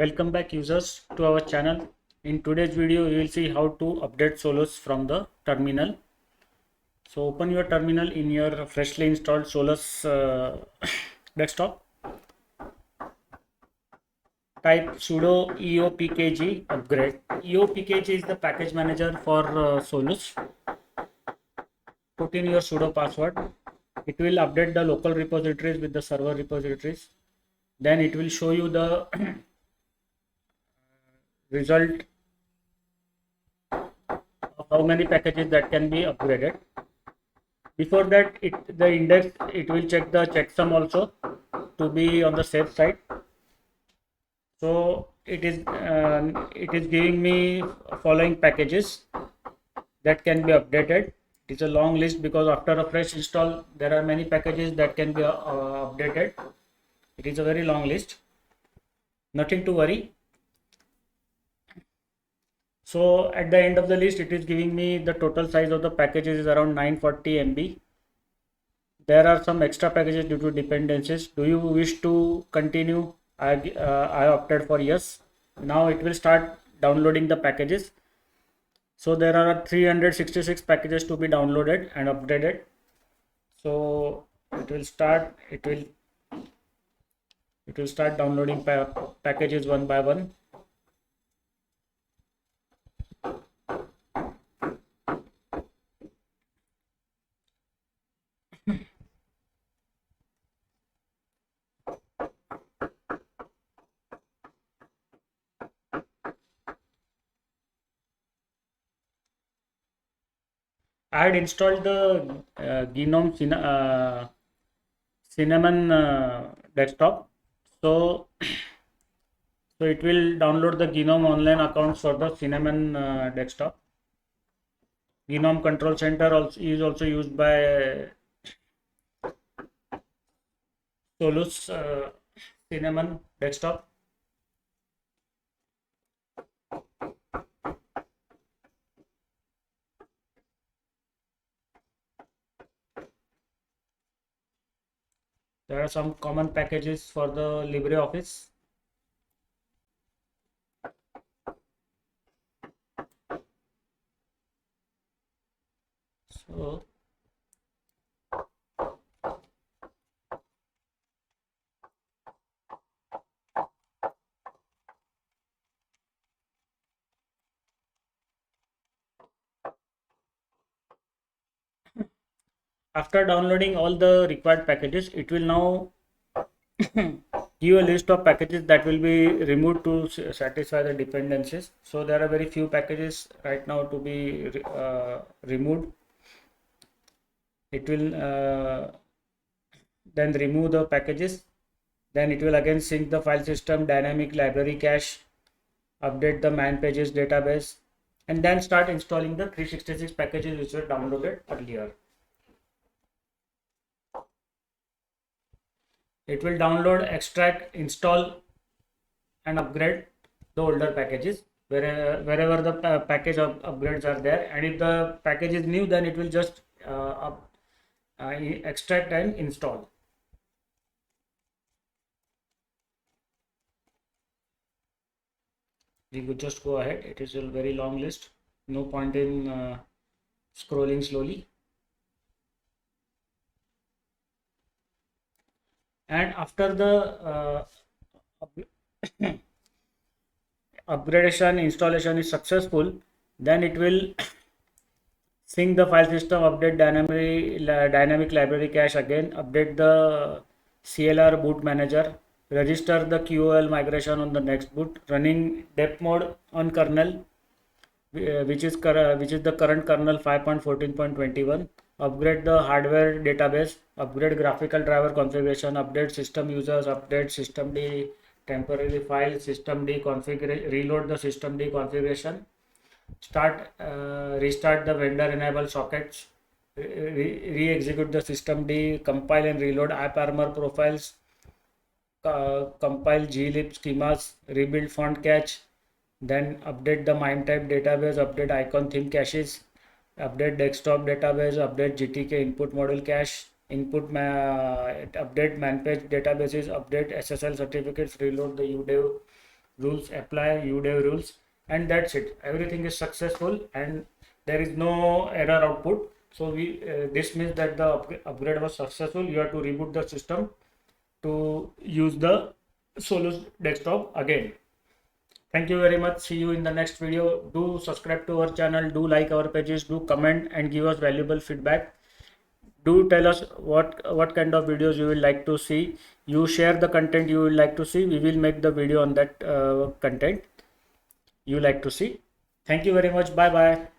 Welcome back users to our channel. In today's video you will see how to update Solus from the terminal. So open your terminal in your freshly installed Solus desktop. Type sudo eopkg upgrade. Eopkg is the package manager for Solus. Put in your sudo password. It will update the local repositories with the server repositories. Then it will show you the result of how many packages that can be upgraded. Before that, the index it will check the checksum also to be on the safe side. So it is giving me following packages that can be updated. It is a long list because after a fresh install there are many packages that can be updated. It is a very long list. Nothing to worry. So at the end of the list, it is giving me the total size of the packages is around 940 MB. There are some extra packages due to dependencies. Do you wish to continue? I opted for yes. Now it will start downloading the packages. So there are 366 packages to be downloaded and updated. So it will start downloading packages one by one. I had installed the GNOME Cinnamon desktop. So it will download the GNOME online accounts for the Cinnamon desktop. GNOME Control Center is also used by Solus Cinnamon desktop. There are some common packages for the LibreOffice. So after downloading all the required packages, it will now give a list of packages that will be removed to satisfy the dependencies. So there are very few packages right now to be removed. It will then remove the packages. Then it will again sync the file system, dynamic library cache, update the man pages database, and then start installing the 366 packages which were downloaded earlier. It will download, extract, install and upgrade the older packages wherever the package upgrades are there, and if the package is new then it will just extract and install. We could just go ahead. It is a very long list, no point in scrolling slowly. And after the upgradation installation is successful, then it will sync the file system, update dynamic library cache again, update the CLR boot manager, register the QoL migration on the next boot, running dep mode on kernel, which is the current kernel 5.14.21. Upgrade the hardware database, upgrade graphical driver configuration, update system users, update systemd temporary file, systemd configuration, reload the systemd configuration, restart the vendor enable sockets, re-execute the systemd, compile and reload AppArmor profiles, compile glib schemas, rebuild font cache, then update the MIME type database, update icon theme caches, update desktop database, update GTK input module cache, update manpage databases, update SSL certificates, reload the UDEV rules apply, UDEV rules, and that's it. Everything is successful and there is no error output. So this means that the upgrade was successful. You have to reboot the system to use the Solus desktop again. Thank you very much. See you in the next video. Do subscribe to our channel, do like our pages, do comment and give us valuable feedback. Do tell us what kind of videos you will like to see. You share the content you will like to see. We will make the video on that content you like to see. Thank you very much. Bye bye.